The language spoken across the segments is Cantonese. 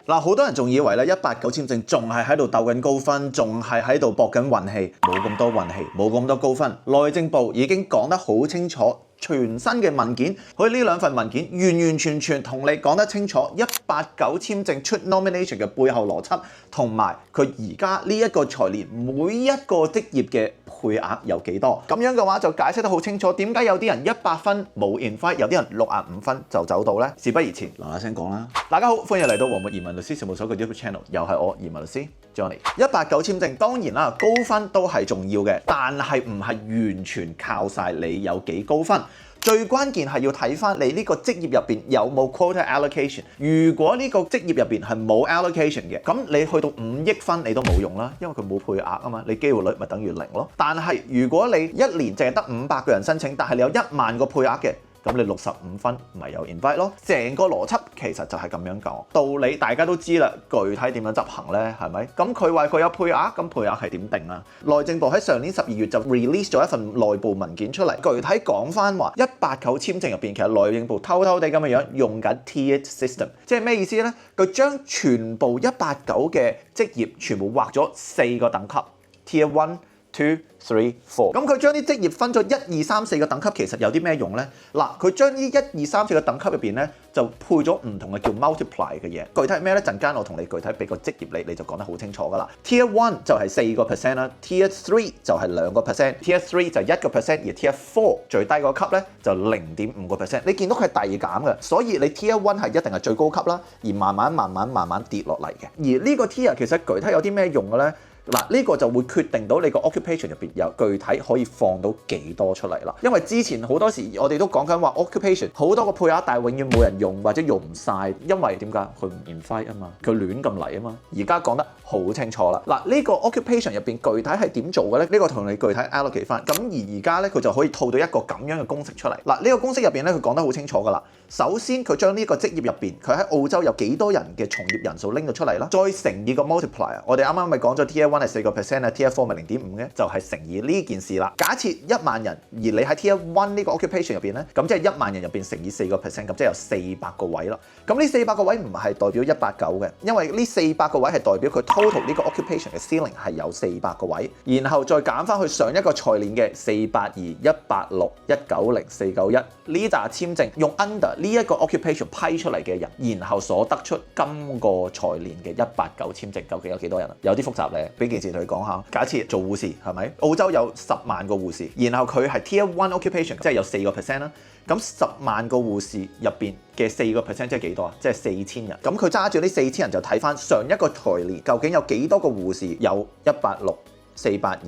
嗱，好多人仲以為咧189簽證仲係喺度鬥緊高分，仲係喺度搏緊運氣，冇咁多運氣，冇咁多高分。內政部已經講得好清楚。全新嘅文件，好似呢兩份文件完完全全同你講得清楚189簽證出 nomination 嘅背後邏輯，同埋佢而家呢一個財年每一個職業嘅配額有幾多。咁樣嘅話就解釋得好清楚，點解有啲人100分冇 invite， 有啲人65分就走到呢？事不宜遲，嗱嗱聲講啦！大家好，歡迎嚟到黃沫移民律師事務所嘅 YouTube channel， 又係我移民律師 Johnny。189簽證當然啦，高分都係重要嘅，但係唔係完全靠晒你有幾高分。最關鍵係要睇翻你呢個職業入邊有冇 quota allocation。如果呢個職業入邊係冇 allocation 嘅，咁你去到5億分你都冇用啦，因為佢冇配額啊嘛，你機會率咪等於0咯。但係如果你一年淨係得500個人申請，但係你有1萬個配額嘅，咁你65分咪有 invite 咯。成個邏輯其實就係咁樣講，道理大家都知啦，具體點樣執行呢？係咪？咁佢話佢有配額，咁配額係點定啊？內政部喺上年12月就 release 咗一份內部文件出嚟，具體講翻話189簽證入邊，其實內政部偷偷地咁樣用緊 tiered system， 即係咩意思呢？佢將全部189嘅職業全部劃咗4個等級 ，tier 1、2、3、4，咁佢將啲職業分咗1、2、3、4個等級，其實有啲咩用呢？嗱，佢將呢1、2、3、4個等級入邊咧，就配咗唔同嘅叫 multiply 嘅嘢。具體係咩咧？陣間我同你具體俾個職業你就講得好清楚噶啦。Tier 1就係4% 啦 ，Tier 3就係2%，Tier 3就1%，而 Tier 4最低個級咧就0.5%。你見到佢係遞減嘅，所以你 Tier 1係一定係最高級啦，而慢慢跌落嚟嘅。而呢個 Tier 其實具體有啲咩用嘅咧？嗱，呢個就會決定到你個 occupation 入邊有具體可以放到幾多出嚟啦。因為之前好多時我哋都講緊話 occupation 好多個配額，但係永遠冇人用或者用唔晒，因為點解？佢唔 invite 啊嘛，佢亂咁嚟啊嘛。而家講得好清楚啦。嗱，呢個 occupation 入邊具體係點做嘅咧？呢個同你具體 allocate 翻。咁而家咧佢就可以套到一個咁樣嘅公式出嚟。嗱，呢個公式入邊咧佢講得好清楚噶啦。首先佢將呢個職業入邊佢喺澳洲有幾多人嘅從業人數拎到出嚟啦，再乘以個 multiplier。我哋啱啱咪講咗 Tier 1係4%啊 ，Tier 4咪0.5嘅，就係乘以呢件事啦。假設1萬人，而你喺 Tier 1呢個 occupation 入邊咧，咁即係1萬人入邊乘以4%，咁即係有400個位啦。咁呢400個位唔係代表189嘅，因為呢400個位係代表佢 total 呢個 occupation 嘅 ceiling 係有400個位，然後再減翻去上一個財年嘅482、186、190、491呢紮簽證用 under 呢一個 occupation 批出嚟嘅人，然後所得出今個財年嘅189簽證，究竟有幾多人啊？有啲複雜咧，俾件事同你講下。假設做護士係咪？澳洲有10萬個護士，然後佢係 Tier 1 occupation， 即係有4%啦。咁10萬個護士入邊嘅4%即係幾多啊？即係4000人。咁佢揸住呢4000人就睇翻上一個財年究竟有幾多個護士有186、482、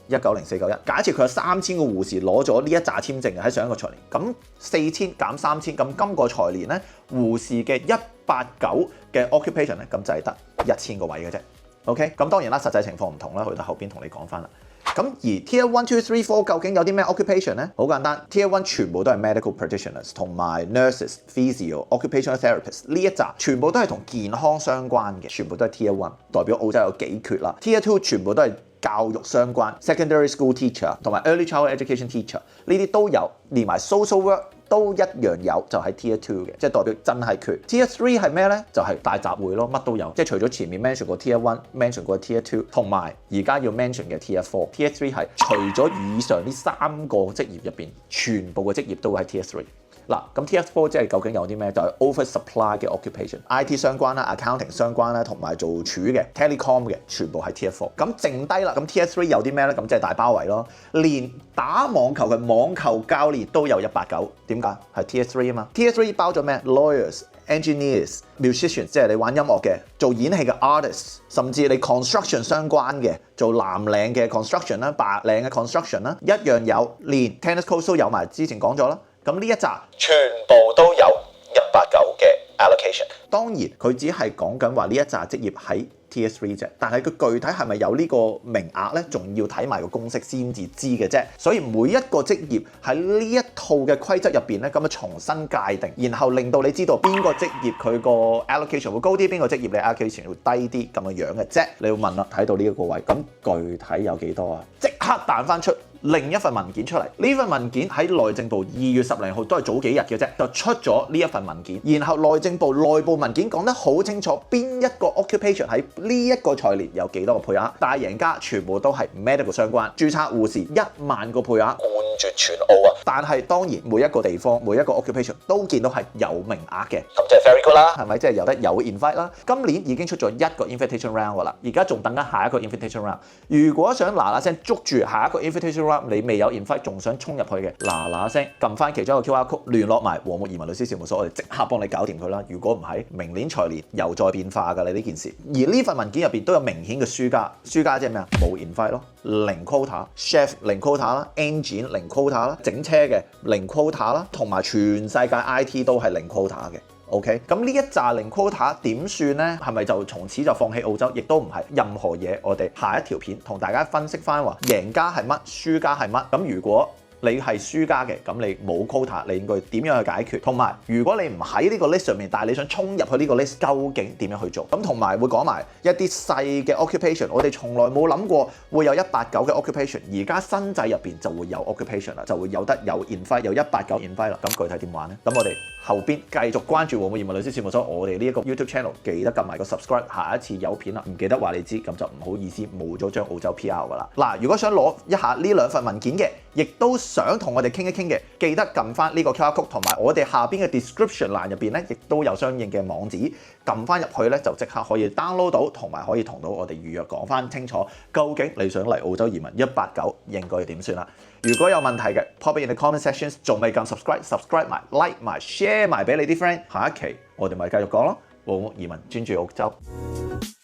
190、491。假設佢有3000個護士攞咗呢一紮簽證喺上一個財年，咁4000減3000，咁今個財年咧護士嘅189嘅 occupation 咧，咁就係得1000個位嘅啫。OK， 咁當然啦，實際情況唔同啦，去到後邊同你講翻啦。咁而 Tier 1、2、3、4究竟有啲咩 occupation 咧？好簡單 ，Tier 1全部都係 medical practitioners 同埋 nurses、physio、occupational therapists 呢一紮，全部都係同健康相關嘅，全部都係 Tier 1，代表澳洲有幾缺啦。Tier 2全部都係教育相關 ，secondary school teacher 同埋 early child education teacher 呢啲都有，連埋 social work。都一樣有，就係 Tier 2嘅，即係代表真係缺。Tier 3係咩咧？就係大集會咯，乜都有。即係除咗前面 mention 過 Tier 1、mention 過 Tier 2，同埋而家要 mention 嘅 Tier 4。Tier 3係除咗以上呢3個職業入邊，全部嘅職業都會喺 Tier 3。嗱，咁 Tier 4即係究竟有啲咩？就係 oversupply 嘅 occupation，IT 相關啦、accounting 相關啦，同埋做廚嘅、telecom 嘅，全部係 Tier 4。咁剩低啦，咁 Tier 3有啲咩咧？咁即係大包圍咯，連打網球嘅網球教練都有189，點解？係 Tier 3啊嘛。Tier 3包咗咩 ？lawyers、engineers、musicians， 即係你玩音樂嘅，做演戲嘅 artists， 甚至你 construction 相關嘅，做藍領嘅 construction 啦、白領嘅 construction 啦，一樣有，連 tennis coach 都有埋。之前講咗啦。咁呢一集全部都有189嘅 allocation。當然佢只係講緊話呢一紮職業喺 Tier 3啫，但係佢具體係咪有呢個名額咧，仲要睇埋個公式先至知嘅啫。所以每一個職業喺呢一套嘅規則入邊咧，咁樣重新界定，然後令到你知道邊個職業佢個 allocation 會高啲，邊個職業你 allocation 會低啲咁嘅樣嘅啫。你要問啦，睇到呢一個位，咁具體有幾多啊？即刻彈翻出另一份文件出嚟。呢份文件喺內政部2月10號都係早幾日嘅啫，就出咗呢一份文件。然後內政部內部文件講得好清楚，邊一個 occupation 喺呢一個財年有幾多個配額，大贏家全部都係 medical 相關，註冊護士1萬個配額，冠絕全澳啊！但係當然每一個地方每一個 occupation 都見到係有名額嘅，咁就係 very good 啦，係咪？即係有得有 invite 啦。今年已經出咗一個 invitation round 㗎啦，而家仲等緊下一個 invitation round。如果想嗱嗱聲捉住下一個 invitation round，你未有 invite 仲想衝入去嘅，嗱嗱聲撳翻其中一個 QR code 聯絡埋和睦移民律師事務所，我哋即刻幫你搞掂佢啦。如果唔係，明年財年又再變化㗎啦呢件事。而呢份文件入邊都有明顯嘅輸家，輸家即係咩啊？冇 invite 咯，零 quota，chef 零 quota 啦 ，engine 零 quota 啦，整車嘅零 quota 啦，同埋全世界 IT 都係零 quota 嘅。OK， 咁呢一紮零 quota 點算呢？係咪就從此就放棄澳洲？亦都唔係，任何嘢我哋下一條片同大家分析翻話，贏家係乜，輸家係乜。咁如果你係輸家嘅，咁你冇 quota，你應該點樣去解決？同埋，如果你唔喺呢個 list 上面，但係你想衝入去呢個 list，究竟點樣去做？咁同埋會講埋一啲細嘅 occupation，我哋從來冇諗過會有189嘅 occupation，而家新制入邊就會有 occupation 啦，就會有得有 invite，有189 invite 啦。咁具體點玩呢？咁我哋後邊繼續關注和睦移民律師事務所，我哋呢一個 YouTube channel 記得撳埋個 subscribe，下一次有片啦，唔記得話你知，咁就唔好意思冇咗張澳洲 PR 噶啦。嗱，如果想攞一下呢2份文件嘅，亦都想同我哋傾一傾嘅，記得撳翻呢個 QR code，同埋我哋下邊嘅 description 欄入邊咧，亦都有相應嘅網址，撳翻入去咧就即刻可以 download 到，同埋可以同到我哋預約講翻清楚，究竟你想嚟澳洲移民189應該點算啦？如果有問題嘅 ，pop it in the comment sections， 仲未撳 subscribe 埋 like 埋 share 埋俾你啲 friend，下一期我哋咪繼續講咯，和睦移民專注澳洲。